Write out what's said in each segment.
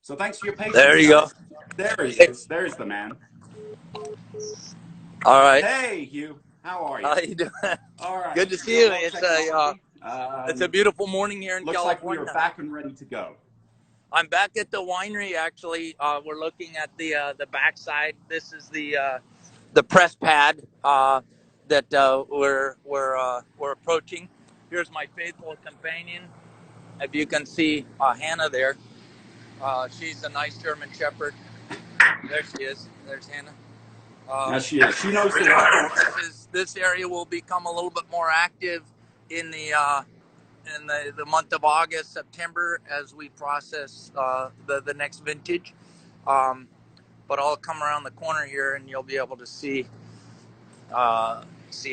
So thanks for your There patience, you go. guys. There he Hey, is. There's the man. all right. Hey, Hugh. How are you? How you doing? All right. Good to see Real you. world technology. It's a beautiful morning here in Looks like we are California. back and ready to go. I'm back at the winery. Actually, we're looking at the backside. This is the press pad that we're approaching. Here's my faithful companion. If you can see Hannah there, she's a nice German Shepherd. There she is. There's Hannah. Yes, she is. She knows the way. This area will become a little bit more active in the month of August, September, as we process the next vintage. Um, but I'll come around the corner here, and you'll be able to see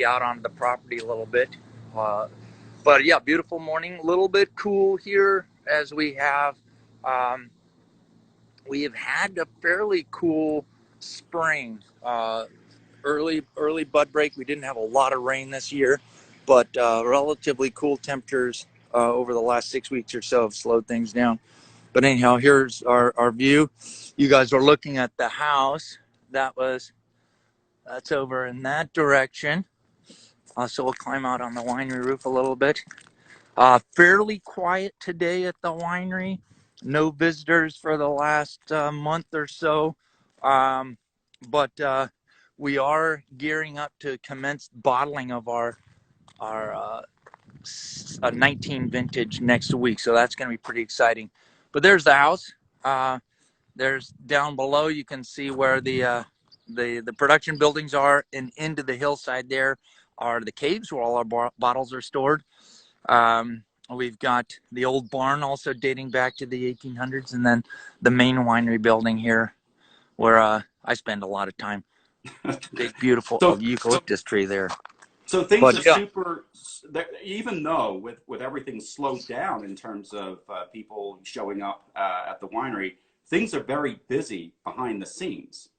out onto the property a little bit. Uh, but yeah, beautiful morning. A little bit cool here as um, we have had a fairly cool spring. Early bud break. We didn't have a lot of rain this year, but relatively cool temperatures over the last 6 weeks or so have slowed things down. But anyhow, here's our view. You guys are looking at the house. That's over in that direction. So we'll climb out on the winery roof a little bit. Fairly quiet today at the winery. No visitors for the last month or so. But we are gearing up to commence bottling of our 19 vintage next week, so that's going to be pretty exciting. But there's the house. There's down below. You can see where the production buildings are, and into the hillside there are the caves where all our bottles are stored. We've got the old barn also dating back to the 1800s, and then the main winery building here where I spend a lot of time. Big, beautiful So, eucalyptus tree there. so things are But yeah, super. Even though with everything slowed down in terms of people showing up at the winery, things are very busy behind the scenes.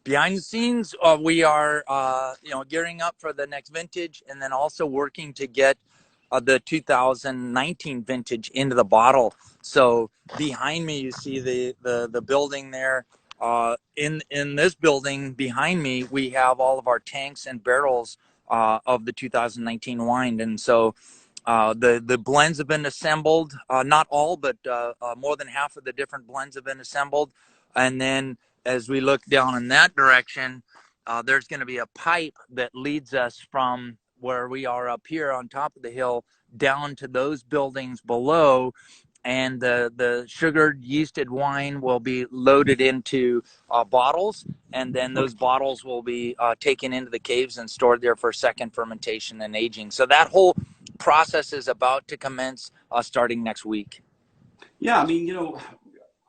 behind the scenes, we are gearing up for the next vintage, and then also working to get the 2019 vintage into the bottle. So behind me, you see the building there. In this building behind me, we have all of our tanks and barrels of the 2019 wine, and so the blends have been assembled. Not all, but more than half of the different blends have been assembled. And then as we look down in that direction, there's going to be a pipe that leads us from where we are up here on top of the hill down to those buildings below. And the sugared yeasted wine will be loaded into bottles, and then those bottles will be taken into the caves and stored there for second fermentation and aging. So that whole process is about to commence starting next week. Yeah, I mean,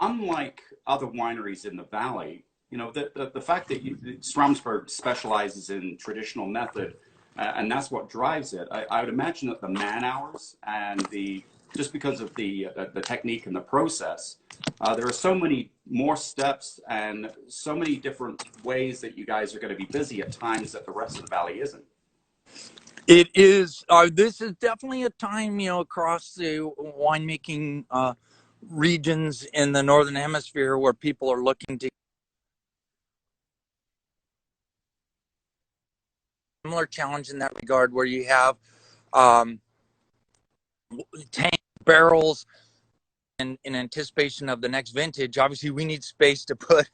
unlike other wineries in the valley, the fact that Schramsberg specializes in traditional method, and that's what drives it. I would imagine that the man hours and the just because of the technique and the process, there are so many more steps and so many different ways that you guys are going to be busy at times that the rest of the valley isn't. It is. This is definitely a time, across the winemaking regions in the northern hemisphere where people are looking to similar challenge in that regard, where you have um, tank barrels in anticipation of the next vintage. Obviously, we need space to put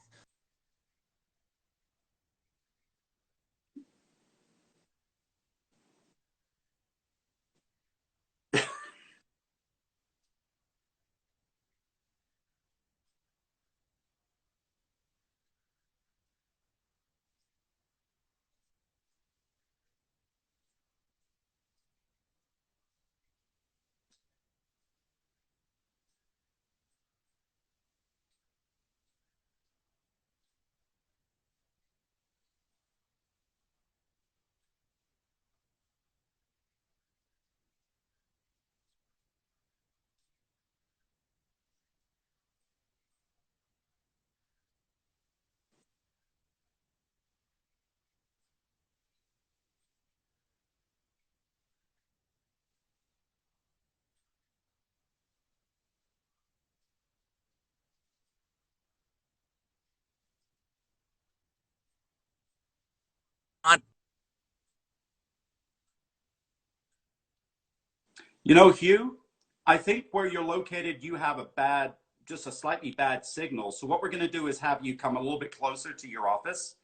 not. You know, Hugh, I think where you're located, you have a bad, just a slightly bad signal. So what we're going to do is have you come a little bit closer to your office.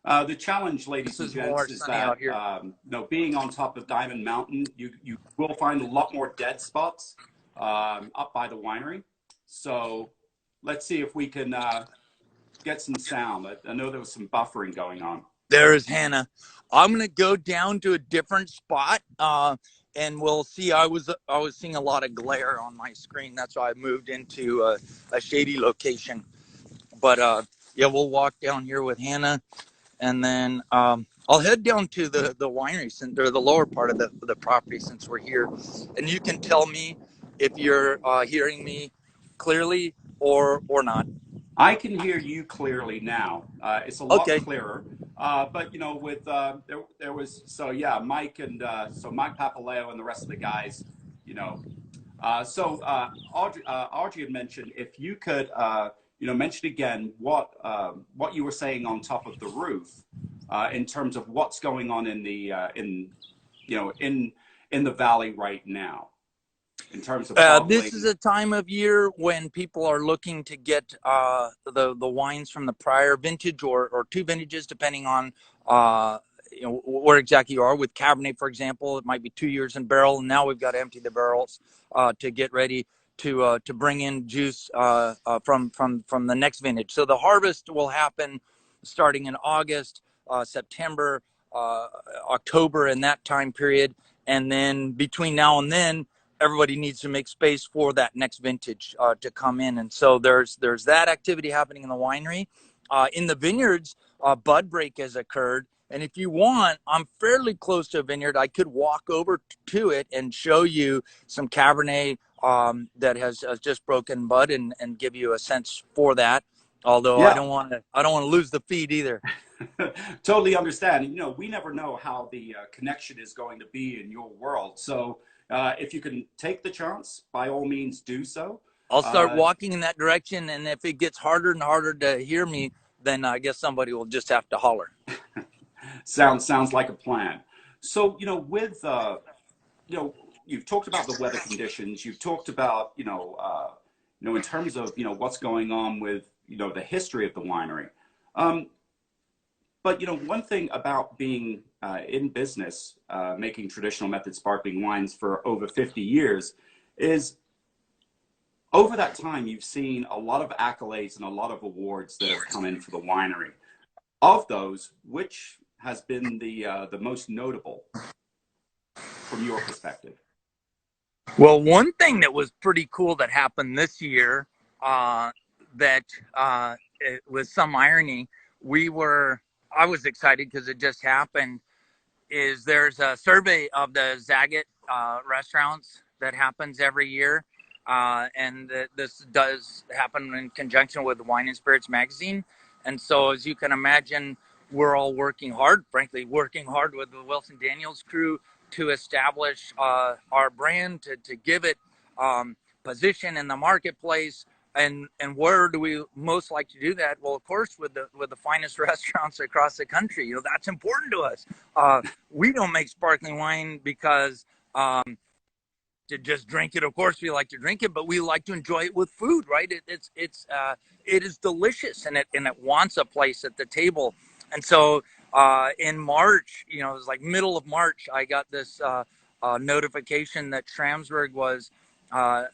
The challenge, This ladies and is more gents, is sunny out that here. being on top of Diamond Mountain, you will find a lot more dead spots up by the winery. So let's see if we can get some sound. I know there was some buffering going on. There's Hannah. I'm gonna go down to a different spot, and we'll see. I was seeing a lot of glare on my screen. That's why I moved into a shady location. But yeah, we'll walk down here with Hannah, and then I'll head down to the winery center, the lower part of the property, since we're here, and you can tell me if you're hearing me clearly or not. I can hear you clearly now. It's a lot Okay. clearer. But you know, with there was so yeah, Mike and so Mike Papaleo and the rest of the guys, you know. Audrey had mentioned if you could mention again what you were saying on top of the roof in terms of what's going on in the in the valley right now in terms of This is bottling. a time of year when people are looking to get the wines from the prior vintage or two vintages, depending on where exactly you are. With Cabernet, for example, it might be 2 years in barrel, and now we've got to empty the barrels to get ready to bring in juice from the next vintage. So the harvest will happen starting in August, September, October, in that time period, and then between now and then everybody needs to make space for that next vintage to come in. And so there's that activity happening in the winery. In the vineyards, bud break has occurred. And if you want, I'm fairly close to a vineyard. I could walk over to it and show you some Cabernet that has just broken bud and give you a sense for that. Although Yeah. I don't want to lose the feed either. Totally understand. You know, we never know how the connection is going to be in your world. So if you can take the chance, by all means do so. I'll start Uh, walking in that direction, and if it gets harder and harder to hear me, then I guess somebody will just have to holler. sounds like a plan. So, you know, with you know, you've talked about the weather conditions. You've talked about, in terms of, what's going on with, the history of the winery. Um, but, one thing about being in business, making traditional method sparkling wines for over 50 years is over that time, you've seen a lot of accolades and a lot of awards that have come in for the winery. Of those, which has been the most notable from your perspective? Well, one thing that was pretty cool that happened this year, that with some irony, I was excited because it just happened, is there's a survey of the Zagat restaurants that happens every year. This does happen in conjunction with Wine and Spirits magazine. And so, as you can imagine, we're all working hard, frankly, working hard with the Wilson Daniels crew to establish our brand, to give it position in the marketplace. And where do we most like to do that? Well, of course, with the finest restaurants across the country. That's important to us. We don't make sparkling wine because to just drink it. Of course, we like to drink it, but we like to enjoy it with food, right? It is delicious, and it wants a place at the table. And so in March, it was like middle of March, I got this notification that Schramsberg was uh,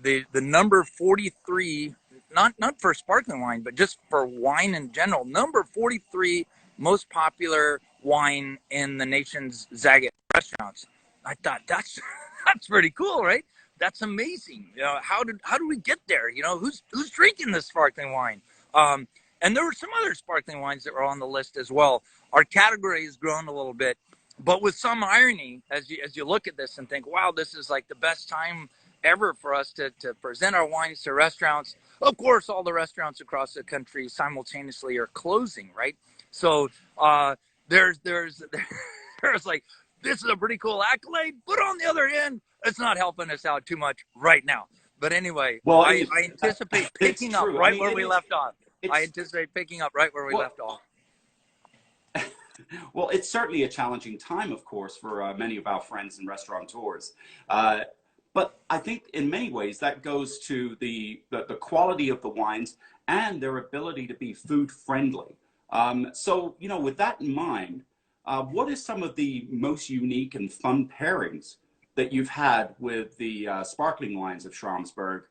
the number 43, not for sparkling wine, but just for wine in general, number 43 most popular wine in the nation's Zagat restaurants. I thought that's pretty cool, right? That's amazing. How do we get there? Who's drinking this sparkling wine? Um, and there were some other sparkling wines that were on the list as well. Our category has grown a little bit, but with some irony, as you look at this and think, wow, this is like the best time ever for us to present our wines to restaurants. Of course, all the restaurants across the country simultaneously are closing, right? So there's there's like, this is a pretty cool accolade, but on the other hand, it's not helping us out too much right now. But anyway, Well, I anticipate it's picking up true. I right mean, where we left off. I it's anticipate picking up right where we well, left off. Well, it's certainly a challenging time, of course, for many of our friends and restaurateurs. Uh, but I think in many ways that goes to the quality of the wines and their ability to be food friendly. So, you know, with that in mind, what is some of the most unique and fun pairings that you've had with the sparkling wines of Schramsberg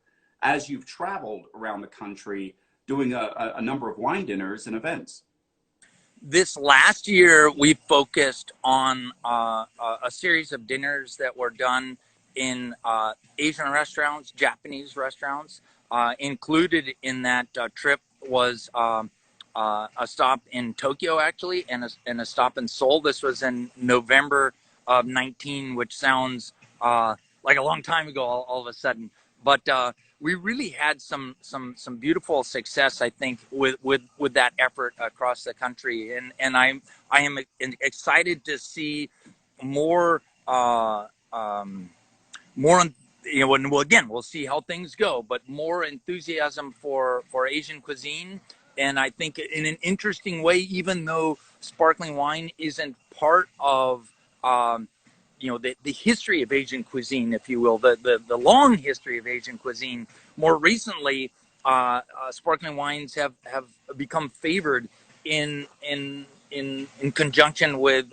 as you've traveled around the country doing a number of wine dinners and events? This last year, we focused on a series of dinners that were done in Asian restaurants, Japanese restaurants. Included in that trip was a stop in Tokyo, actually, and a stop in Seoul. This was in November of 19, which sounds like a long time ago all of a sudden. But we really had some beautiful success, I think, with that effort across the country, and I am excited to see more more, you know, and well, again, we'll see how things go, but more enthusiasm for Asian cuisine. And I think in an interesting way, even though sparkling wine isn't part of, you know, the history of Asian cuisine, if you will, the long history of Asian cuisine, more recently, sparkling wines have become favored in conjunction with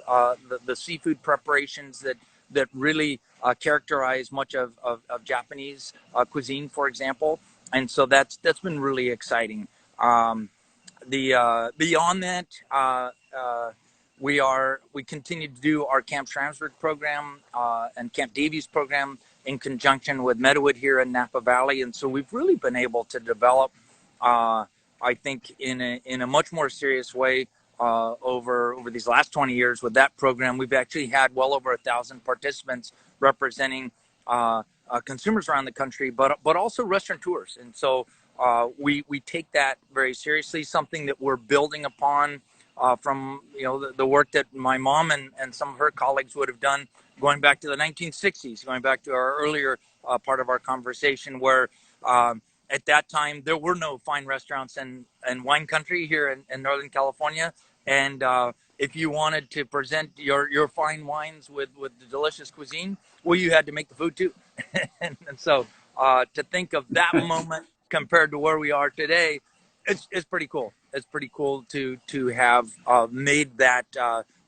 the seafood preparations that really characterize much of Japanese cuisine, for example. And so that's been really exciting. The beyond that, we continue to do our Camp Schramsberg program and Camp Davies program in conjunction with Meadowood here in Napa Valley, and so we've really been able to develop, I think, in a much more serious way over these last 20 years with that program. We've actually had well over 1,000 participants representing consumers around the country, but also restaurateurs, and so we take that very seriously. Something that we're building upon from, you know, the work that my mom and some of her colleagues would have done going back to the 1960s, going back to our earlier part of our conversation, where at that time there were no fine restaurants and wine country here in Northern California, and if you wanted to present your fine wines with the delicious cuisine, well, you had to make the food too. And so to think of that moment compared to where we are today, it's pretty cool. It's pretty cool to have made that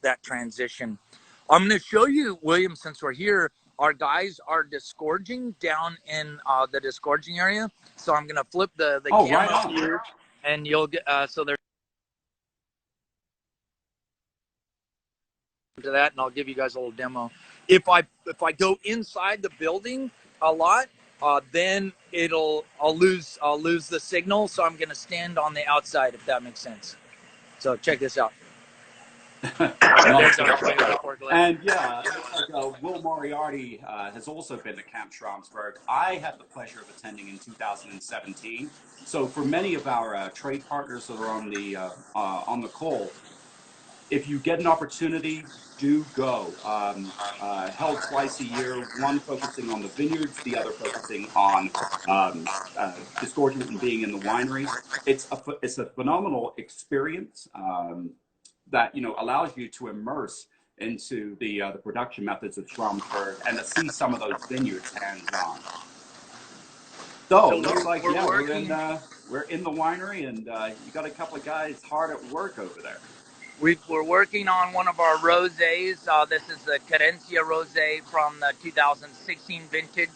that transition. I'm going to show you, William, since we're here. Our guys are disgorging down in the disgorging area, so I'm going to flip the Oh, camera right on. here, and you'll get so there's to that, and I'll give you guys a little demo. If I go inside the building a lot, then I'll lose the signal. So I'm going to stand on the outside, if that makes sense. So check this out. Not and yeah, it looks like Will Moriarty has also been to Camp Schramsberg. I had the pleasure of attending in 2017. So for many of our trade partners that are on the call, if you get an opportunity, do go. Held twice a year, one focusing on the vineyards, the other focusing on disgorgement and being in the winery. It's a phenomenal experience that, you know, allows you to immerse into the production methods of Schramsberg and to see some of those vineyards hands on. So it looks like, yeah, we're in the winery, and you got a couple of guys hard at work over there. We're working on one of our rosés. This is the Carencia rosé from the 2016 vintage.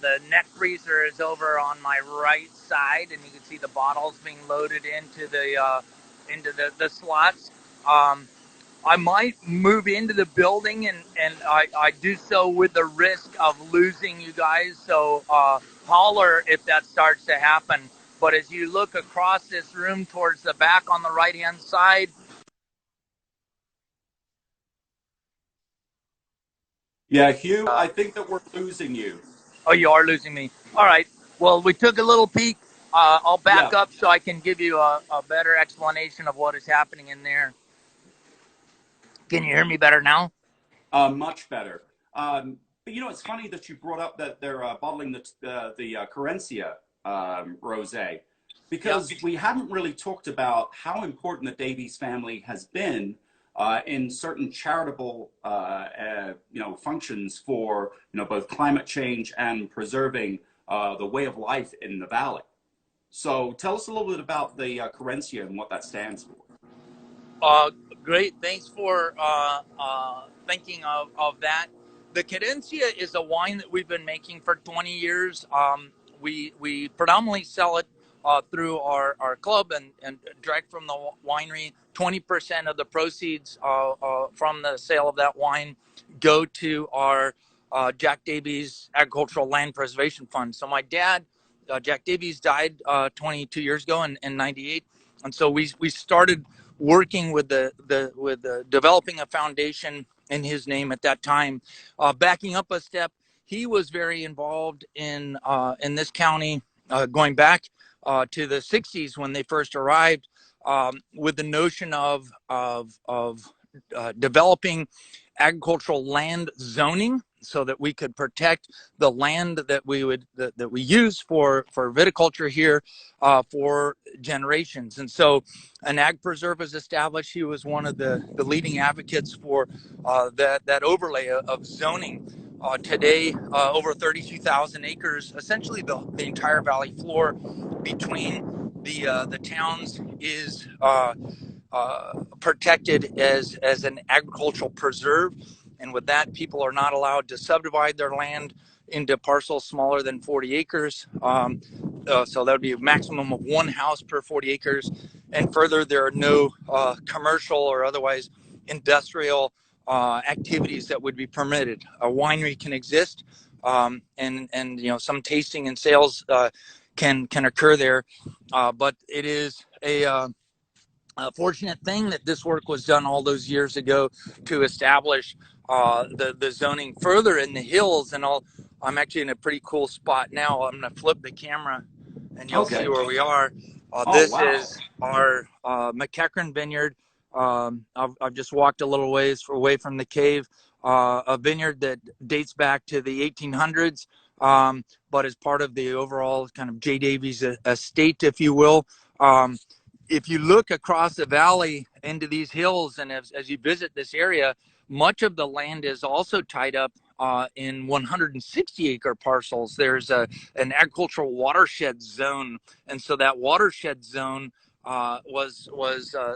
The neck freezer is over on my right side, and you can see the bottles being loaded into the slots. I might move into the building, and I do so with the risk of losing you guys. So holler if that starts to happen. But as you look across this room towards the back on the right-hand side, yeah, Hugh, I think that we're losing you. oh, you are losing me. All right. Well, we took a little peek. I'll back up so I can give you a better explanation of what is happening in there. Can you hear me better now? Much better. But you know, it's funny that you brought up that they're bottling the Carencia rosé, because we haven't really talked about how important the Davies family has been in certain charitable, functions for, both climate change and preserving the way of life in the valley. So tell us a little bit about the Carencia and what that stands for. Uh, Great. Thanks for thinking of that. The Cadencia is a wine that we've been making for 20 years. We predominantly sell it through our club and direct from the winery. 20% of the proceeds from the sale of that wine go to our Jack Davies Agricultural Land Preservation Fund. So my dad, Jack Davies, died 22 years ago in '98, and so we started working with the developing a foundation in his name at that time. Backing up a step, he was very involved in this county, going back to the '60s when they first arrived, with the notion of developing agricultural land zoning so that we could protect the land that we use for viticulture here for generations. And so an ag preserve was established. He was one of the leading advocates for that overlay of zoning. Today, over 32,000 acres, essentially the entire valley floor between the towns is protected as an agricultural preserve. And with that, people are not allowed to subdivide their land into parcels smaller than 40 acres. So that would be a maximum of one house per 40 acres. And further, there are no commercial or otherwise industrial activities that would be permitted. A winery can exist, and some tasting and sales can occur there, but it is a fortunate thing that this work was done all those years ago to establish the zoning further in the hills. And I'm actually in a pretty cool spot now. I'm going to flip the camera and you'll see where we are. This is our McEachran vineyard. I've just walked a little ways away from the cave, a vineyard that dates back to the 1800s, but is part of the overall kind of J. Davies estate, if you will. If you look across the valley into these hills, and as you visit this area, much of the land is also tied up in 160-acre parcels. There's an agricultural watershed zone, and so that watershed zone was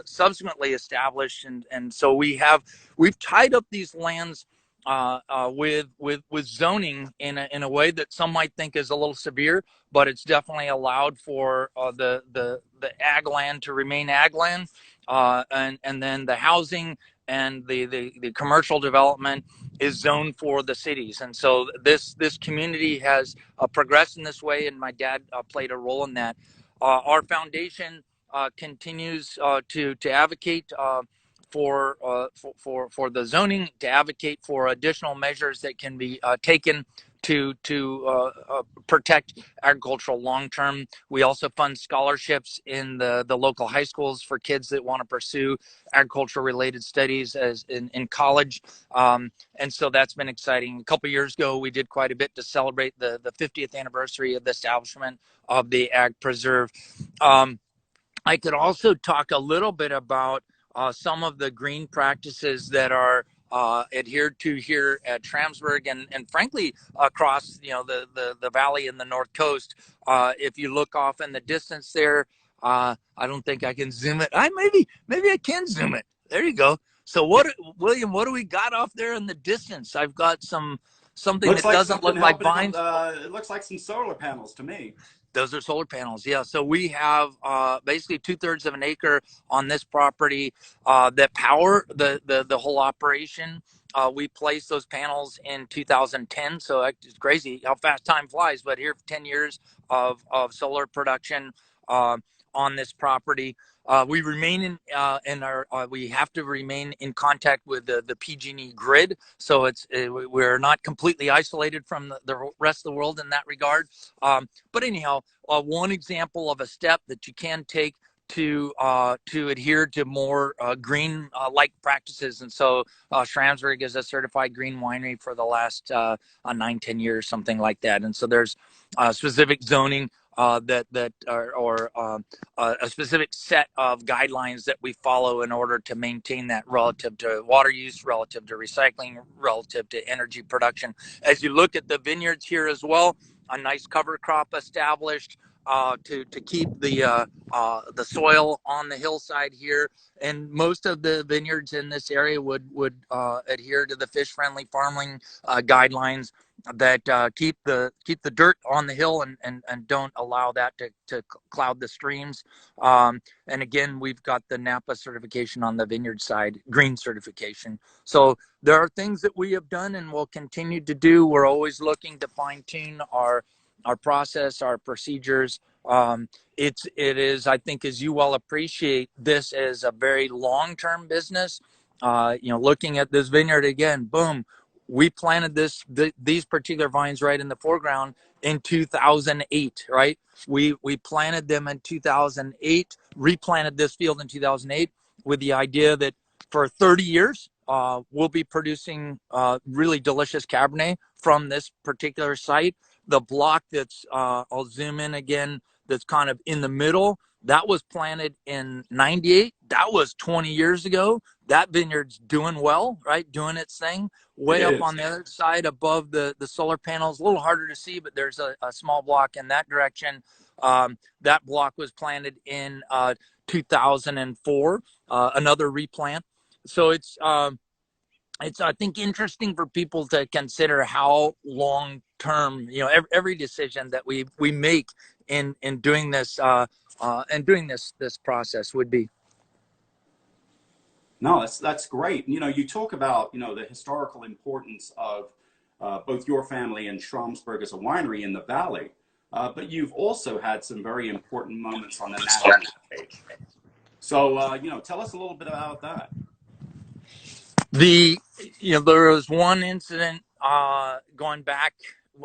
subsequently established, and so we've tied up these lands with zoning in a way that some might think is a little severe, but it's definitely allowed for the ag land to remain ag land, and then the housing and the commercial development is zoned for the cities. And so this community has progressed in this way, and my dad played a role in that. Our foundation continues to advocate for the zoning, to advocate for additional measures that can be taken to protect agricultural long term. We also fund scholarships in the local high schools for kids that want to pursue agriculture related studies as in college, and so that's been exciting. A couple of years ago, we did quite a bit to celebrate the 50th anniversary of the establishment of the Ag Preserve. I could also talk a little bit about some of the green practices that are adhered to here at Schramsberg, and frankly across the valley and the north coast. If you look off in the distance there, I don't think I can zoom it. Maybe I can zoom it. There you go. So William, what do we got off there in the distance? I've got something that doesn't look like vines. It looks like some solar panels to me. Those are solar panels, yeah. So we have basically 2/3 of an acre on this property that power the whole operation. We placed those panels in 2010, so it's crazy how fast time flies. But here, 10 years of solar production on this property. We remain in our. We have to remain in contact with the PG&E grid, so we're not completely isolated from the rest of the world in that regard. But anyhow, one example of a step that you can take to adhere to more green like practices, and so Schramsberg is a certified green winery for the last 9-10 years, something like that. And so there's specific zoning that or a specific set of guidelines that we follow in order to maintain that relative to water use, relative to recycling, relative to energy production. As you look at the vineyards here as well, a nice cover crop established to keep the soil on the hillside here. And most of the vineyards in this area would adhere to the fish friendly farming guidelines that keep the dirt on the hill and don't allow that to cloud the streams. And again, we've got the Napa certification on the vineyard side, green certification. So there are things that we have done and will continue to do. We're always looking to fine tune our process, our procedures. It is, I think, as you well appreciate, this as a very long-term business. Looking at this vineyard again, boom, we planted these particular vines right in the foreground in 2008, right? We planted them in 2008, replanted this field in 2008 with the idea that for 30 years, we'll be producing really delicious Cabernet from this particular site. The block that's, I'll zoom in again, that's kind of in the middle, that was planted in 98. That was 20 years ago. That vineyard's doing well, right? Doing its thing. Way up on the other side above the solar panels, a little harder to see, but there's a small block in that direction. That block was planted in 2004, another replant. So it's I think interesting for people to consider how long term, every decision that we make in doing this and doing this process would be. No, that's great. You talk about the historical importance of both your family and Schramsberg as a winery in the valley, but you've also had some very important moments on the national stage. So tell us a little bit about that. There was one incident going back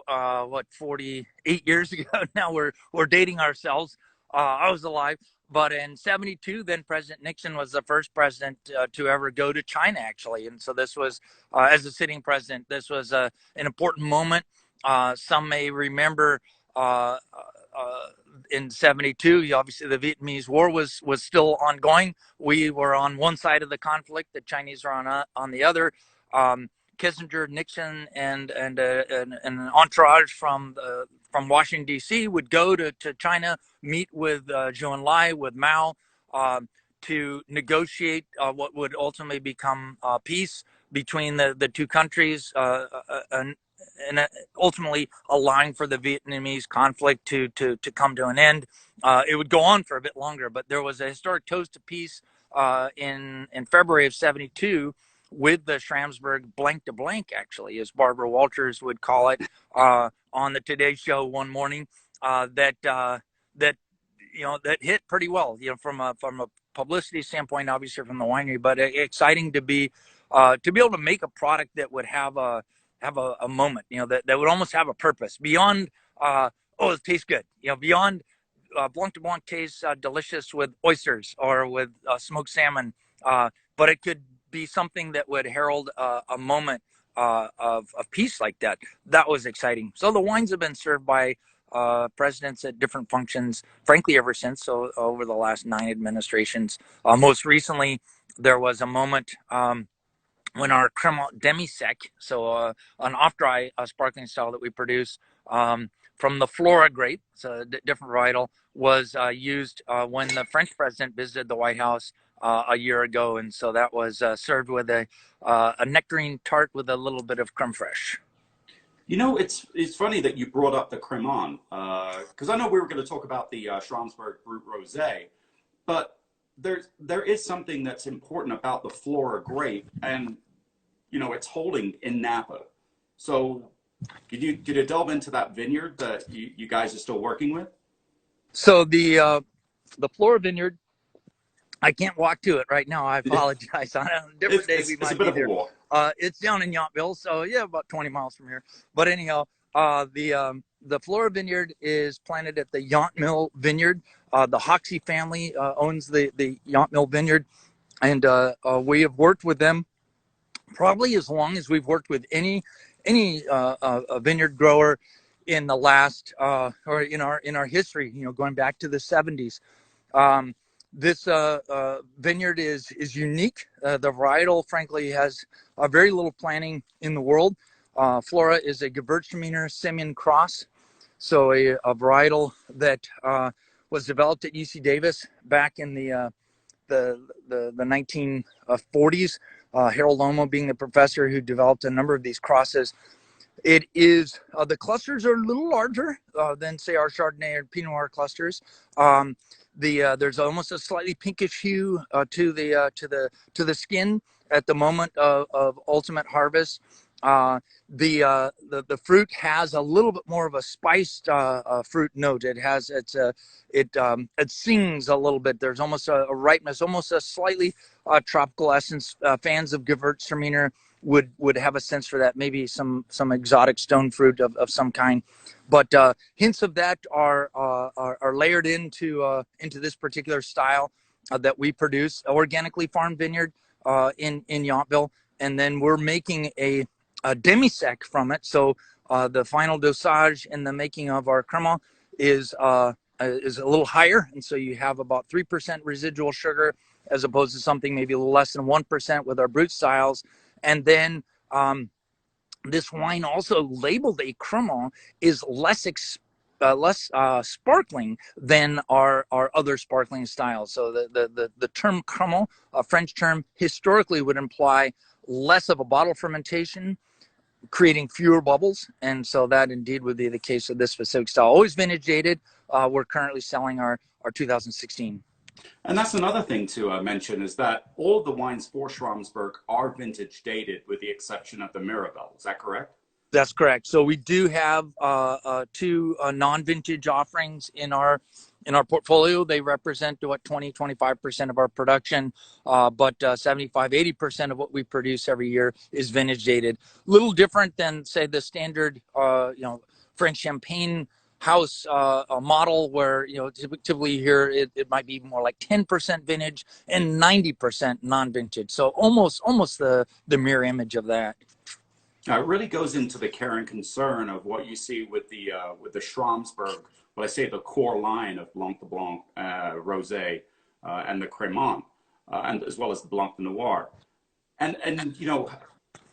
48 years ago. Now we're dating ourselves. I was alive. But in 72, then President Nixon was the first president to ever go to China, actually. And so this was, as a sitting president, this was an important moment. Some may remember in 72, obviously the Vietnamese War was still ongoing. We were on one side of the conflict. The Chinese were on the other. Kissinger, Nixon, and an entourage from Washington, D.C. would go to China, meet with Zhou Enlai, with Mao, to negotiate what would ultimately become peace between the two countries, and ultimately allowing for the Vietnamese conflict to come to an end. It would go on for a bit longer, but there was a historic toast to peace in February of 72 with the Schramsberg blank to blank, actually, as Barbara Walters would call it, on the Today Show one morning, that hit pretty well, from a publicity standpoint, obviously from the winery, but exciting to be able to make a product that would have a moment, that would almost have a purpose beyond, it tastes good, beyond blanc de blanc tastes delicious with oysters or with smoked salmon, but it could be something that would herald a moment of peace like that. That was exciting. So the wines have been served by presidents at different functions, frankly, ever since. So over the last 9 administrations. Most recently, there was a moment when our Cremant demi-sec, so an off-dry sparkling style that we produce from the Flora grape, so a different varietal, was used when the French president visited the White House a year ago, and so that was served with a nectarine tart with a little bit of creme fraiche. It's funny that you brought up the Cremant, because I know we were going to talk about the Schramsberg Brut Rosé, but there is something that's important about the Flora grape, and it's holding in Napa. So could you delve into that vineyard that you guys are still working with? So the Flora vineyard, I can't walk to it right now. I apologize. On a different day, we might be there. It's down in Yountville, so yeah, about 20 miles from here. But anyhow, the Flora vineyard is planted at the Yountville Vineyard. The Hoxie family owns the Yountville Vineyard, and we have worked with them probably as long as we've worked with any vineyard grower in the last or in our history, going back to the 70s. Um, this vineyard is unique. The varietal, frankly, has very little planting in the world. Flora is a Gewürztraminer Semien cross, so a varietal that was developed at UC Davis back in the 1940s. Harold Lomo being the professor who developed a number of these crosses. It is the clusters are a little larger than say our Chardonnay or Pinot Noir clusters. There's almost a slightly pinkish hue to the skin at the moment of ultimate harvest. The fruit has a little bit more of a spiced fruit note. It sings a little bit. There's almost a ripeness, almost a slightly tropical essence. Fans of Gewürztraminer would have a sense for that. Maybe some exotic stone fruit of some kind, but hints of that are layered into this particular style that we produce, organically farmed vineyard in Yountville, and then we're making a demi-sec from it. So the final dosage in the making of our crema is a little higher, and so you have about 3% residual sugar as opposed to something maybe a little less than 1% with our brut styles. And then this wine, also labeled a crema, is less sparkling than our other sparkling styles. So the term crema, a French term, historically would imply less of a bottle fermentation, creating fewer bubbles, and so that indeed would be the case of this specific style. Always vintage dated. We're currently selling our 2016. And that's another thing to mention is that all of the wines for Schramsberg are vintage dated with the exception of the Mirabelle. Is that correct? That's correct. So we do have two non-vintage offerings in our portfolio. They represent what 20-25% of our production, but 75-80% of what we produce every year is vintage dated. Little different than say the standard French Champagne house model, where typically here it might be more like 10% vintage and 90% non-vintage. So almost the mirror image of that. It really goes into the care and concern of what you see with the Schramsberg. Well, I say the core line of Blanc de Blanc, Rosé, and the Crémant, and as well as the Blanc de Noir. And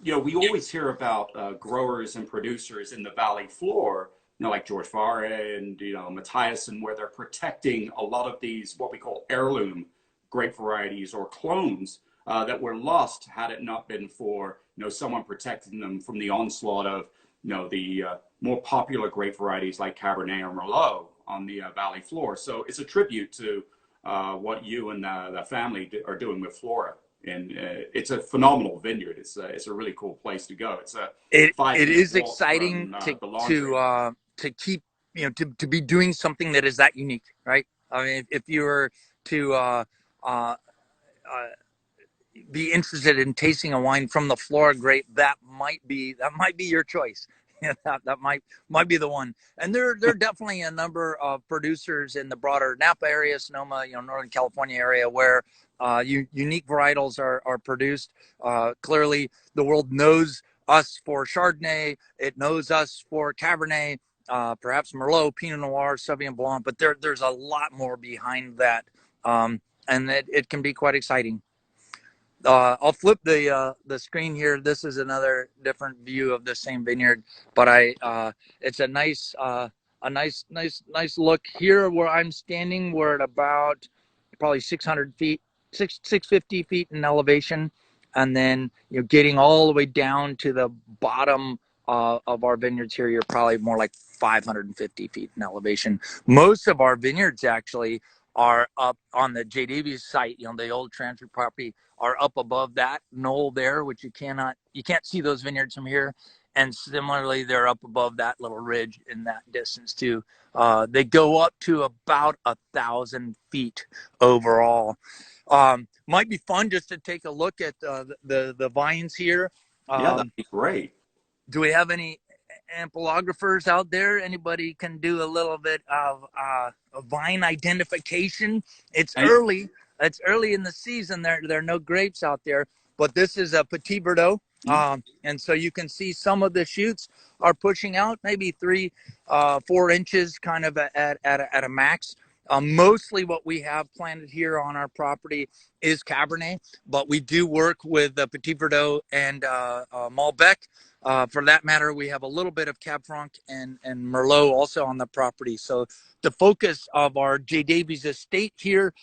we always hear about growers and producers in the valley floor, like George Farre and Matthias, and where they're protecting a lot of these what we call heirloom grape varieties or clones that were lost had it not been for someone protecting them from the onslaught of the more popular grape varieties like Cabernet or Merlot on the valley floor. So it's a tribute to what you and the family are doing with Flora, and it's a phenomenal vineyard. It's a really cool place to go. It's it is exciting to keep to be doing something that is that unique, right? I mean, if you were to be interested in tasting a wine from the Flora grape, that might be your choice. That might be the one. And there are definitely a number of producers in the broader Napa area, Sonoma, Northern California area, where unique varietals are produced. Clearly, the world knows us for Chardonnay. It knows us for Cabernet, perhaps Merlot, Pinot Noir, Sauvignon Blanc. But there's a lot more behind that, and it can be quite exciting. I'll flip the screen here. This is another different view of the same vineyard, but it's a nice look here where I'm standing. We're at about probably 600 feet, 650 feet in elevation, and then getting all the way down to the bottom of our vineyards here, you're probably more like 550 feet in elevation. Most of our vineyards actually are up on the J. Davies site, the old transfer property, are up above that knoll there, which you can't see those vineyards from here. And similarly, they're up above that little ridge in that distance too. They go up to about 1,000 feet overall. Might be fun just to take a look at the vines here. Yeah, that'd be great. Do we have any ampelographers out there? Anybody can do a little bit of vine identification? It's early in the season. There are no grapes out there, but this is a Petit Verdot. And so you can see some of the shoots are pushing out maybe 4 inches kind of at a max. Mostly what we have planted here on our property is Cabernet, but we do work with Petit Verdot and Malbec. For that matter, we have a little bit of Cab Franc and Merlot also on the property. So the focus of our J. Davies estate here,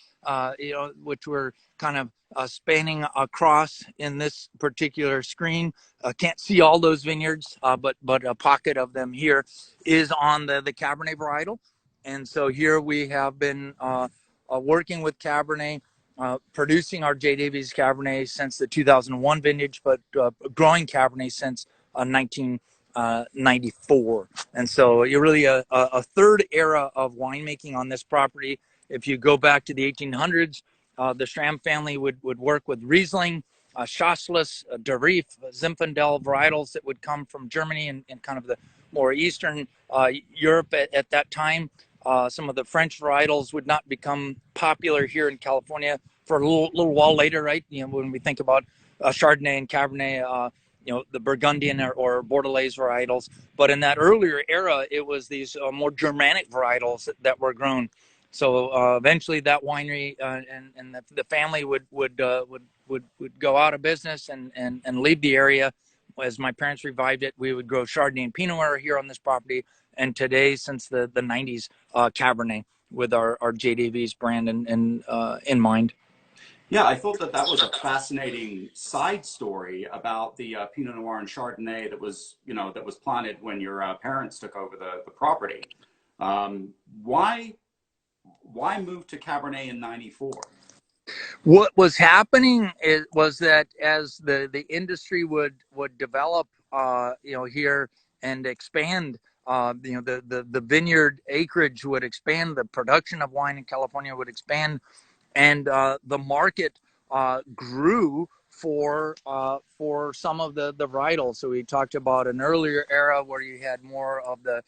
which we're kind of spanning across in this particular screen. Can't see all those vineyards, but a pocket of them here is on the Cabernet varietal. And so here we have been working with Cabernet, producing our J. Davies Cabernet since the 2001 vintage, but growing Cabernet since 1994. And so you're really a third era of winemaking on this property. If you go back to the 1800s, the Schram family would work with Riesling, Chasselas, De Rief, Zinfandel varietals that would come from Germany and kind of the more Eastern Europe at that time. Some of the French varietals would not become popular here in California for a little while later, right? When we think about Chardonnay and Cabernet, the Burgundian or Bordelais varietals. But in that earlier era, it was these more Germanic varietals that were grown. So eventually, that winery and the family would go out of business and leave the area. As my parents revived it, we would grow Chardonnay and Pinot Noir here on this property. And today, since the 90s, Cabernet with our J. Davies brand in mind. Yeah, I thought that was a fascinating side story about the Pinot Noir and Chardonnay that was planted when your parents took over the property. Why move to Cabernet in '94? What was happening was that as the industry would develop, here and expand, the vineyard acreage would expand, the production of wine in California would expand, and the market grew for some of the varietals. So we talked about an earlier era where you had more of the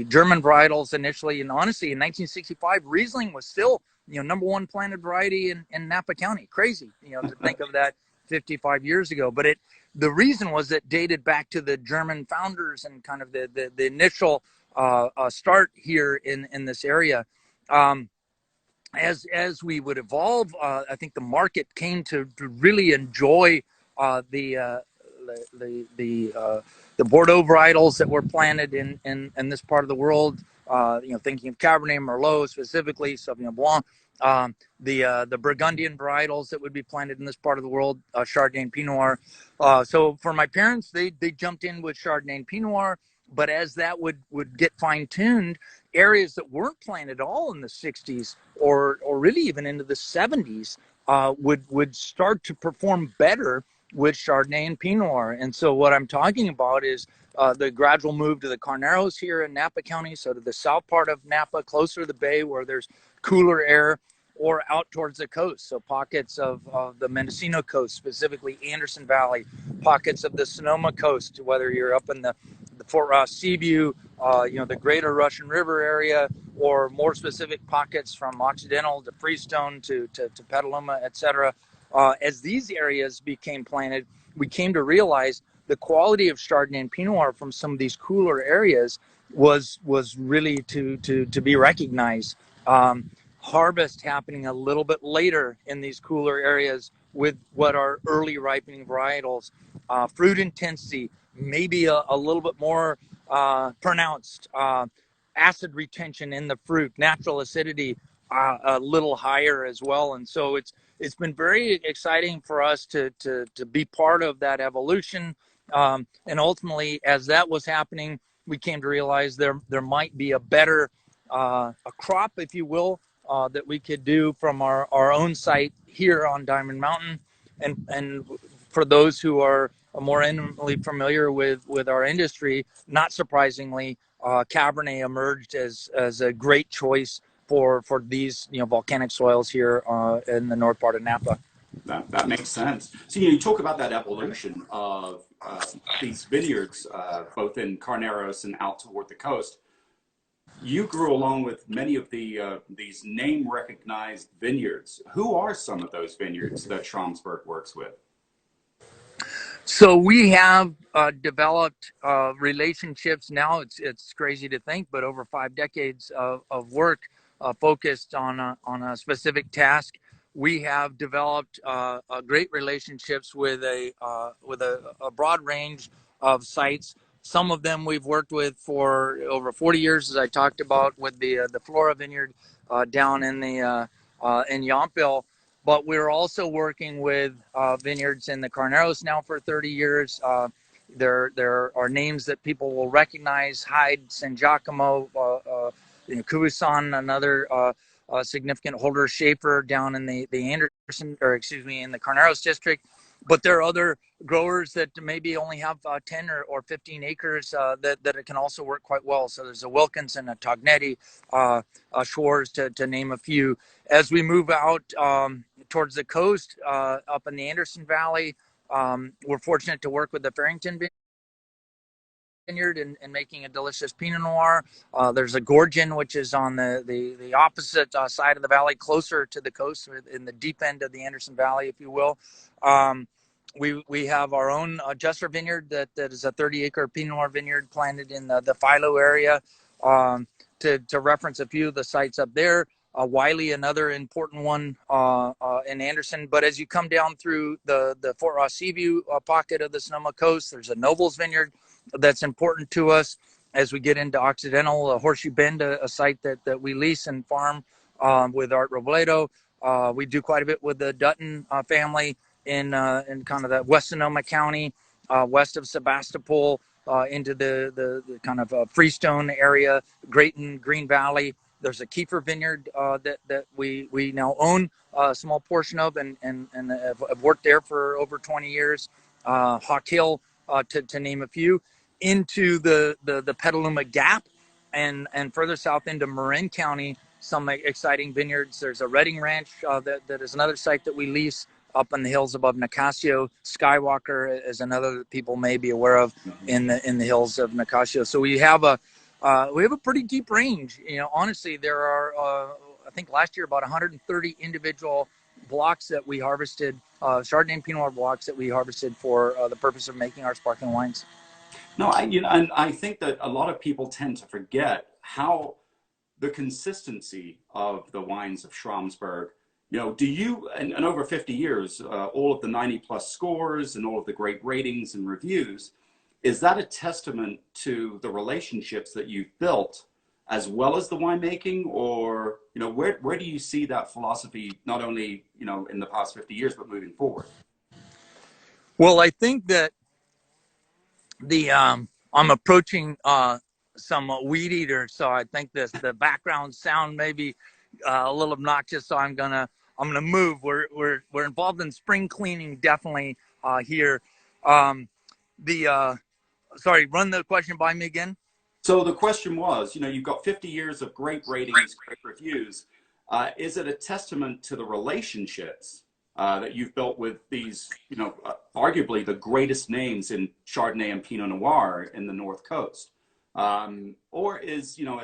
German varietals initially, and honestly, in 1965, Riesling was still #1 planted variety in Napa County. Crazy, to think of that 55 years ago. But the reason was it dated back to the German founders and kind of the initial start here in this area. As we would evolve, I think the market came to really enjoy the Bordeaux varietals that were planted in this part of the world. Thinking of Cabernet Merlot specifically, Sauvignon Blanc, the Burgundian varietals that would be planted in this part of the world, Chardonnay and Pinot Noir. So for my parents, they jumped in with Chardonnay and Pinot Noir. But as that would get fine-tuned, areas that weren't planted at all in the 60s or really even into the 70s would start to perform better with Chardonnay and Pinot Noir. And so what I'm talking about is the gradual move to the Carneros here in Napa County, so to the south part of Napa, closer to the bay where there's cooler air, or out towards the coast. So pockets of the Mendocino coast, specifically Anderson Valley, pockets of the Sonoma coast, whether you're up in the Fort Ross Seaview, the greater Russian River area, or more specific pockets from Occidental to Freestone to Petaluma, etc. As these areas became planted, we came to realize the quality of Chardonnay and Pinot Noir from some of these cooler areas was really to be recognized. Harvest happening a little bit later in these cooler areas with what are early ripening varietals. Fruit intensity maybe a little bit more pronounced. Acid retention in the fruit, natural acidity a little higher as well. And so it's been very exciting for us to be part of that evolution. And ultimately, as that was happening, we came to realize there might be a better a crop, if you will, that we could do from our own site here on Diamond Mountain. And for those who are more intimately familiar with our industry, not surprisingly, Cabernet emerged as a great choice for these volcanic soils here in the north part of Napa. That makes sense. So you talk about that evolution of these vineyards, both in Carneros and out toward the coast. You grew along with many of these name-recognized vineyards. Who are some of those vineyards that Schramsberg works with? So we have developed relationships now. It's crazy to think, but over 5 decades of work focused on a specific task, we have developed great relationships with a broad range of sites. Some of them we've worked with for over 40 years, as I talked about with the Flora Vineyard down in Yountville. But we're also working with vineyards in the Carneros now for 30 years. There are names that people will recognize: Hyde, San Giacomo, Kubusan, another significant holder, Schaefer down in the Anderson, or excuse me, in the Carneros district. But there are other growers that maybe only have 10 or 15 acres that it can also work quite well. So there's a Wilkinson, a Tognetti, a Schwartz, to name a few. As we move out towards the coast, up in the Anderson Valley, we're fortunate to work with the Farrington Vineyard and making a delicious Pinot Noir. There's a Gorgon, which is on the opposite side of the valley, closer to the coast, in the deep end of the Anderson Valley, if you will. We have our own Jesser Vineyard that is a 30-acre Pinot Noir vineyard planted in the Philo area. To reference a few of the sites up there, Wiley, another important one in Anderson. But as you come down through the Fort Ross Seaview pocket of the Sonoma Coast, there's a Nobles Vineyard that's important to us. As we get into Occidental, Horseshoe Bend, a site that we lease and farm with Art Robledo. We do quite a bit with the Dutton family in kind of the West Sonoma County, west of Sebastopol, into the kind of Freestone area, Grayton, Green Valley. There's a Kiefer Vineyard that we now own a small portion of, and have worked there for over 20 years. Hawk Hill, to name a few, into the Petaluma Gap, and further south into Marin County, some exciting vineyards. There's a Redding Ranch that is another site that we lease up in the hills above Nicasio. Skywalker is another that people may be aware of in the hills of Nicasio. So we have a pretty deep range. You know, honestly, there are I think last year about 130 individual blocks that we harvested, Chardonnay and Pinot Noir blocks that we harvested for the purpose of making our sparkling wines. No, and I think that a lot of people tend to forget how the consistency of the wines of Schramsberg. You know, do you, and over 50 years, all of the 90 plus scores and all of the great ratings and reviews, is that a testament to the relationships that you've built as well as the winemaking? Or, you know, where do you see that philosophy, not only, you know, in the past 50 years, but moving forward? Well, I think that I'm approaching some weed eater, so I think the background sound may be a little obnoxious. So I'm gonna move. We're involved in spring cleaning, definitely here. The Sorry, run the question by me again. So the question was, you know, you've got 50 years of great ratings, great reviews. Is it a testament to the relationships that you've built with these, you know, arguably the greatest names in Chardonnay and Pinot Noir in the North Coast? Or is, you know,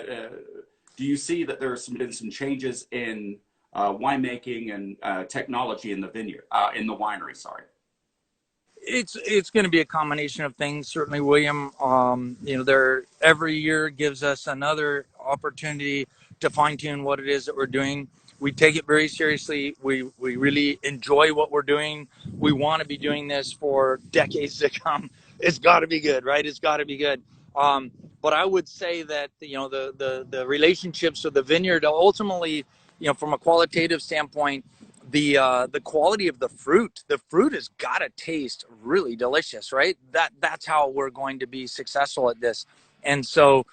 do you see that there have been some changes in winemaking and technology in the vineyard, in the winery, sorry? It's going to be a combination of things, certainly, William. You know, there every year gives us another opportunity to fine tune what it is that we're doing. We take it very seriously. We really enjoy what we're doing. We want to be doing this for decades to come. It's got to be good, right? It's got to be good. But I would say that, you know, the relationships with the vineyard ultimately, you know, from a qualitative standpoint, the quality of the fruit has got to taste really delicious, right? That's how we're going to be successful at this. And so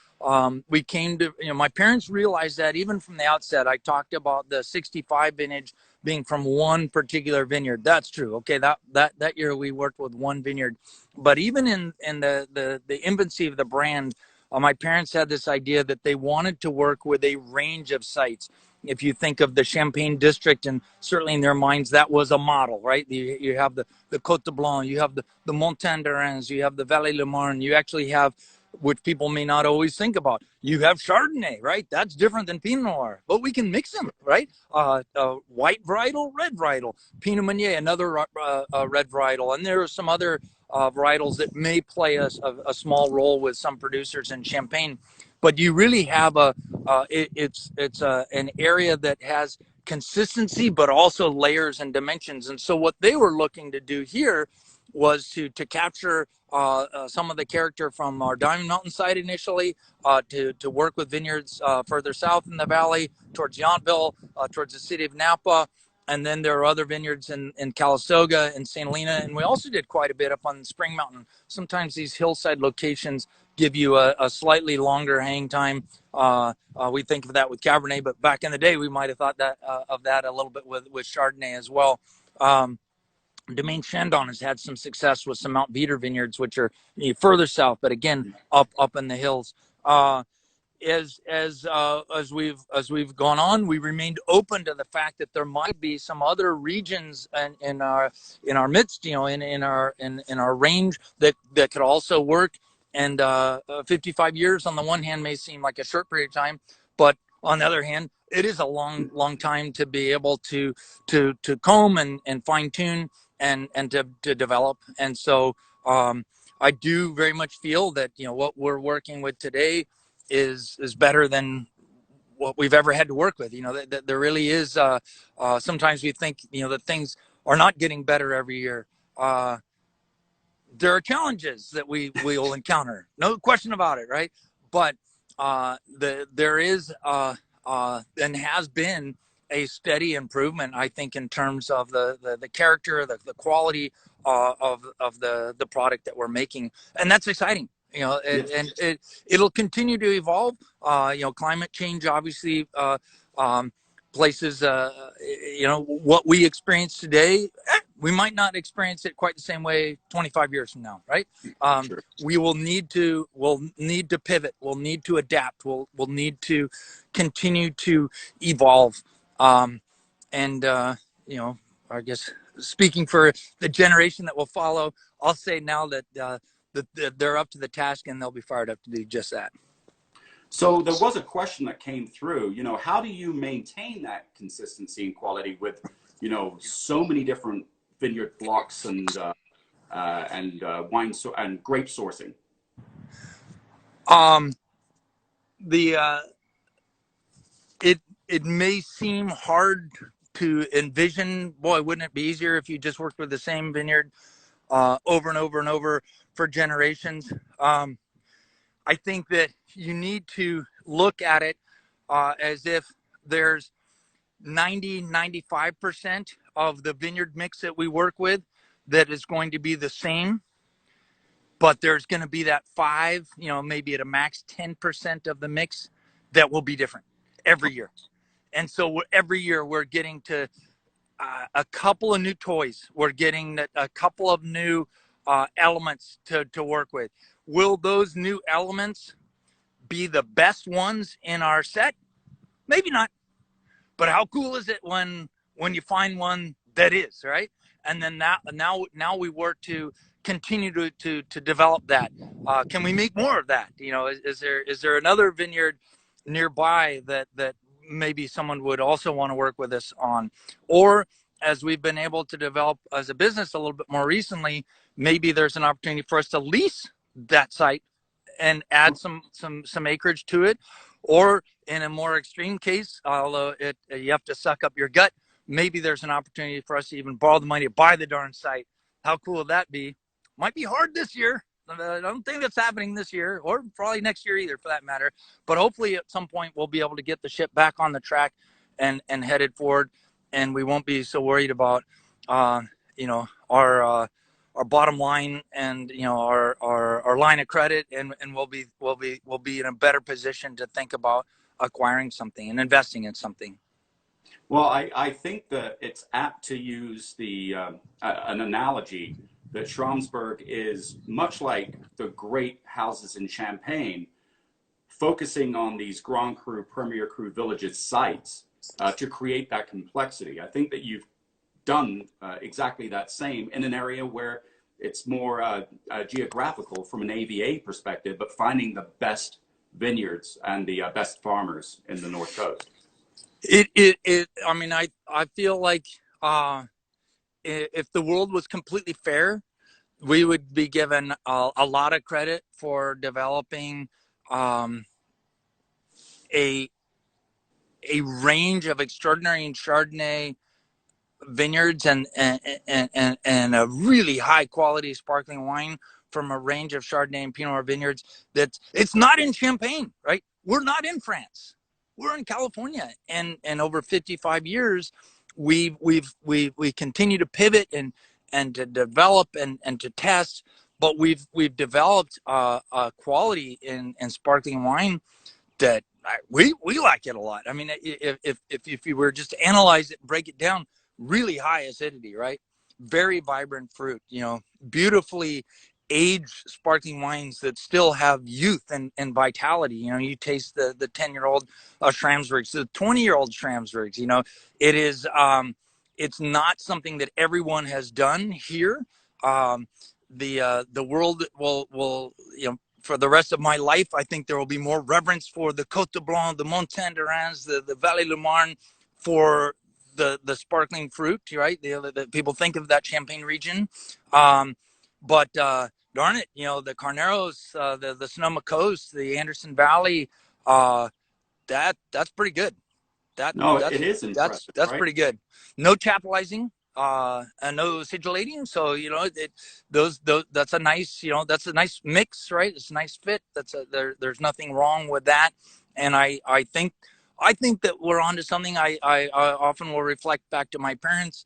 we came to, you know, my parents realized that even from the outset. I talked about the 65 vintage being from one particular vineyard. That's true. Okay, that year we worked with one vineyard. But even in the infancy of the brand, my parents had this idea that they wanted to work with a range of sites. If you think of the Champagne district, and certainly in their minds, that was a model, right? You have the Côte de Blanc, you have the Montagne de Reims, you have the Vallée Le Marne, you actually have, which people may not always think about, you have Chardonnay, right? That's different than Pinot Noir, but we can mix them, right? White varietal, red varietal, Pinot Meunier, another red varietal, and there are some other varietals that may play a small role with some producers in Champagne. But you really have it's an area that has consistency, but also layers and dimensions. And so what they were looking to do here was to capture some of the character from our Diamond Mountain site initially, to work with vineyards further south in the valley, towards Yountville, towards the city of Napa. And then there are other vineyards in Calistoga and St. Helena. And we also did quite a bit up on Spring Mountain. Sometimes these hillside locations give you a slightly longer hang time. We think of that with Cabernet, but back in the day, we might have thought that of that a little bit with Chardonnay as well. Domaine Chandon has had some success with some Mount Veeder vineyards, which are further south, but again, up in the hills. As we've gone on, we remained open to the fact that there might be some other regions in our midst, in our range that could also work. And 55 years on the one hand may seem like a short period of time, but on the other hand, it is a long time to be able to comb and fine tune and to develop. And so I do very much feel that what we're working with today is better than what we've ever had to work with. That there really is. Sometimes we think that things are not getting better every year. There are challenges that we will encounter, no question about it, right? But there is and has been a steady improvement, I think, in terms of the character, the quality of the product that we're making, and that's exciting. And it'll continue to evolve. Climate change obviously places, what we experience today, we might not experience it quite the same way 25 years from now, right? Sure. We'll need to pivot. We'll need to adapt. We'll need to continue to evolve. I guess speaking for the generation that will follow, I'll say now that they're up to the task and they'll be fired up to do just that. So there was a question that came through, how do you maintain that consistency and quality with, so many different vineyard blocks and wine and grape sourcing? It may seem hard to envision. Boy, wouldn't it be easier if you just worked with the same vineyard over and over and over for generations? I think that you need to look at it as if there's 95% of the vineyard mix that we work with that is going to be the same, but there's going to be that 5, maybe at a max 10% of the mix that will be different every year. And so every year we're getting to a couple of new toys. We're getting a couple of new elements to work with. Will those new elements be the best ones in our set? Maybe not. But how cool is it when you find one that is, right? And then now we work to continue to develop that. Can we make more of that? Is there another vineyard nearby that maybe someone would also want to work with us on? Or as we've been able to develop as a business a little bit more recently, maybe there's an opportunity for us to lease that site and add some acreage to it. Or in a more extreme case, although you have to suck up your gut, maybe there's an opportunity for us to even borrow the money to buy the darn site. How cool would that be? Might be hard this year. I don't think that's happening this year, or probably next year either, for that matter. But hopefully at some point we'll be able to get the ship back on the track and headed forward, and we won't be so worried about our bottom line and our line of credit, and we'll be in a better position to think about acquiring something and investing in something. Well, I think that it's apt to use an analogy that Schramsberg is much like the great houses in Champagne, focusing on these Grand Cru, Premier Cru villages sites to create that complexity. I think that you've done exactly that same in an area where it's more geographical from an AVA perspective, but finding the best vineyards and the best farmers in the North Coast. I feel like if the world was completely fair, we would be given a lot of credit for developing um, a a range of extraordinary Chardonnay vineyards and a really high quality sparkling wine from a range of Chardonnay and Pinot Noir vineyards. That's it's not in Champagne, right? We're not in France. We're in California, and over 55 years, we continue to pivot and to develop and to test, but we've developed a quality in sparkling wine that we like it a lot. I mean, if you were just to analyze it, break it down, really high acidity, right? Very vibrant fruit, beautifully aged sparkling wines that still have youth and vitality. You taste the 10-year-old Schramsbergs, the 20-year-old Schramsbergs. It is it's not something that everyone has done here. Um, the world will for the rest of my life, I think there will be more reverence for the Côte de Blanc, the Montagne de Reims, the Vallée Le Marne, for the sparkling fruit, right? The people think of that Champagne region, but darn it, the Carneros, the Sonoma Coast, the Anderson Valley, that's pretty good. That No, that's it is that's impressive, that's right? pretty good. No chaptalizing, and no sigillating. So those that's a nice that's a nice mix, right? It's a nice fit. There's nothing wrong with that, and I think that we're onto something. I often will reflect back to my parents.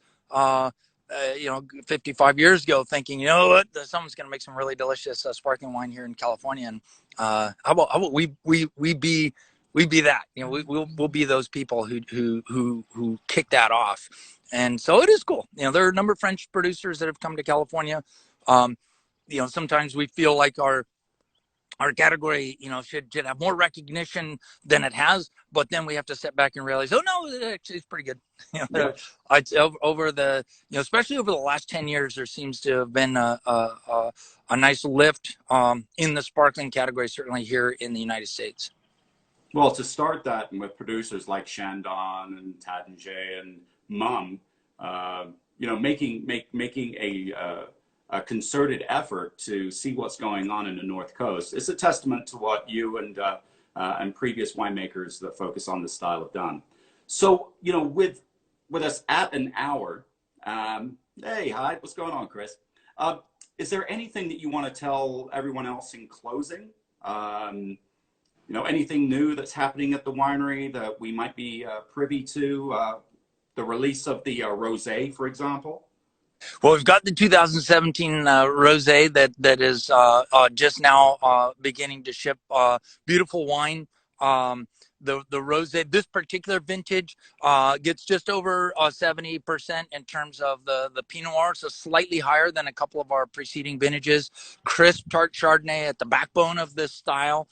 55 years ago, thinking, what, someone's going to make some really delicious sparkling wine here in California, and how about we be that. We'll be those people who kick that off. And so it is cool. There are a number of French producers that have come to California. um Sometimes we feel like our category, should have more recognition than it has. But then we have to step back and realize, oh no, actually it's pretty good. Yep. Over the, especially over the last 10 years, there seems to have been a nice lift in the sparkling category, certainly here in the United States. Well, to start that with producers like Shandon and Tadenjay and Mum, uh, making a concerted effort to see what's going on in the North Coast, it's a testament to what you and previous winemakers that focus on this style have done. So, with us at an hour, hey, hi, what's going on, Chris? Uh, is there anything that you want to tell everyone else in closing? Um, anything new that's happening at the winery that we might be privy to? The release of the rosé, for example. Well, we've got the 2017 rosé that is just now beginning to ship. Beautiful wine. The rosé, this particular vintage, gets just over 70% in terms of the Pinot Noir, so slightly higher than a couple of our preceding vintages. Crisp tart Chardonnay at the backbone of this style.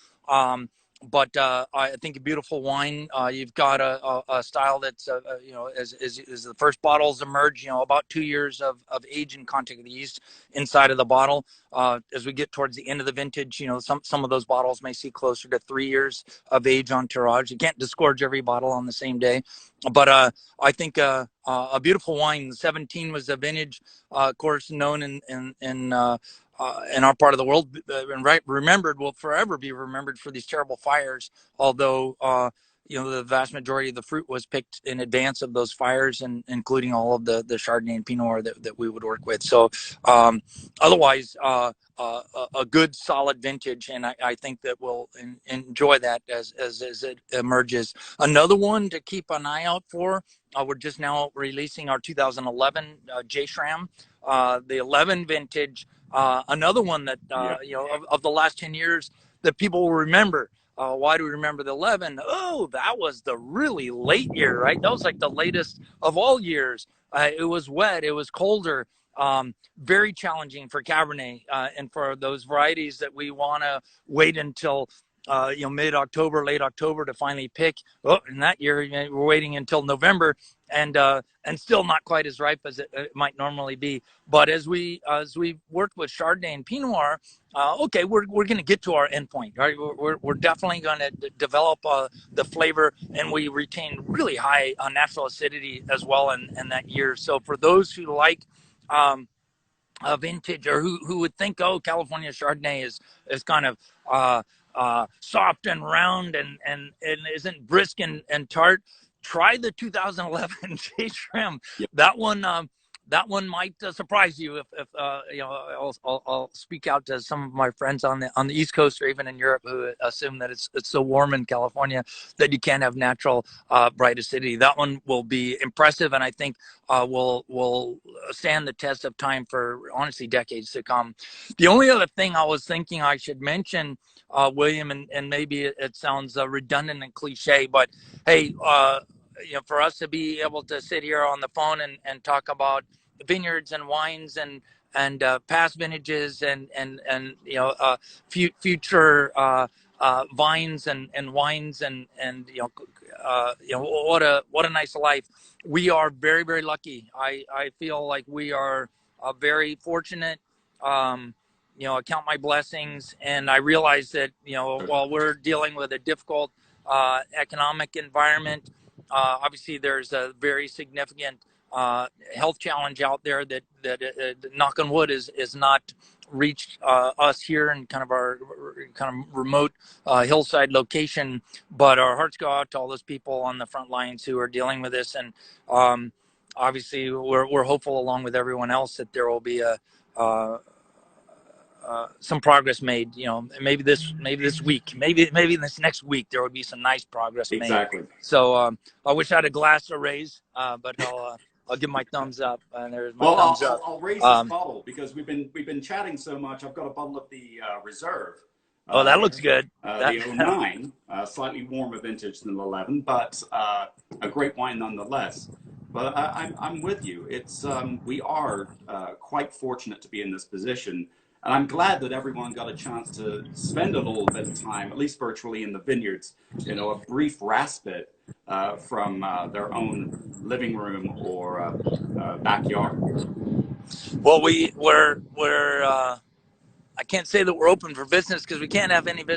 But I think a beautiful wine. You've got a style that's, as the first bottles emerge, about 2 years of age and contact of the yeast inside of the bottle. As we get towards the end of the vintage, some of those bottles may see closer to 3 years of age on tirage. You can't disgorge every bottle on the same day, but I think a beautiful wine. 17 was a vintage, of course, known in our part of the world, and remembered, will forever be remembered for these terrible fires. Although the vast majority of the fruit was picked in advance of those fires, and including all of the Chardonnay and Pinot Noir that we would work with. So otherwise, a good solid vintage, and I think that we'll enjoy that as it emerges. Another one to keep an eye out for. We're just now releasing our 2011 J Schram, the 11 vintage. Another one that Yeah. of the last 10 years that people will remember. Why do we remember the 11? Oh, that was the really late year, right? That was like the latest of all years. It was wet. It was colder. Very challenging for Cabernet, and for those varieties that we want to wait until mid-October, late October to finally pick. Oh, in that year, we're waiting until November, and still not quite as ripe as it might normally be. But as we worked with Chardonnay and Pinot Noir, okay, we're going to get to our endpoint, right? We're definitely going to develop the flavor, and we retain really high natural acidity as well in that year. So for those who like um, vintage, or who would think, oh, California Chardonnay is kind of soft and round and isn't brisk and tart. Try the 2011 J Shrim. Yep. That one might surprise you if you know. I'll speak out to some of my friends on the East Coast or even in Europe who assume that it's so warm in California that you can't have natural bright acidity. That one will be impressive, and I think will stand the test of time for honestly decades to come. The only other thing I was thinking I should mention, William, and maybe it sounds redundant and cliche, but hey, you know, for us to be able to sit here on the phone and talk about vineyards and wines and past vintages and you know future vines and wines and you know what a nice life. We are very, very lucky. I feel like we are very fortunate. You know, I count my blessings, and I realize that, you know, while we're dealing with a difficult economic environment, obviously there's a very significant health challenge out there that knock on wood is not reached us here in kind of our kind of remote hillside location, but our hearts go out to all those people on the front lines who are dealing with this. And obviously we're hopeful, along with everyone else, that there will be a some progress made. You know, maybe this week, maybe this next week there will be some nice progress made. Exactly. So I wish I had a glass to raise, but I'll give my thumbs up. And there's my thumbs up. I'll raise this bottle because we've been chatting so much. I've got a bottle of the Reserve. Oh, that looks good. The 09, slightly warmer vintage than the 11, but a great wine nonetheless. But I'm with you. It's we are quite fortunate to be in this position, and I'm glad that everyone got a chance to spend a little bit of time, at least virtually, in the vineyards. You know, a brief respite from their own living room or backyard. Well, we're I can't say that we're open for business because we can't have any business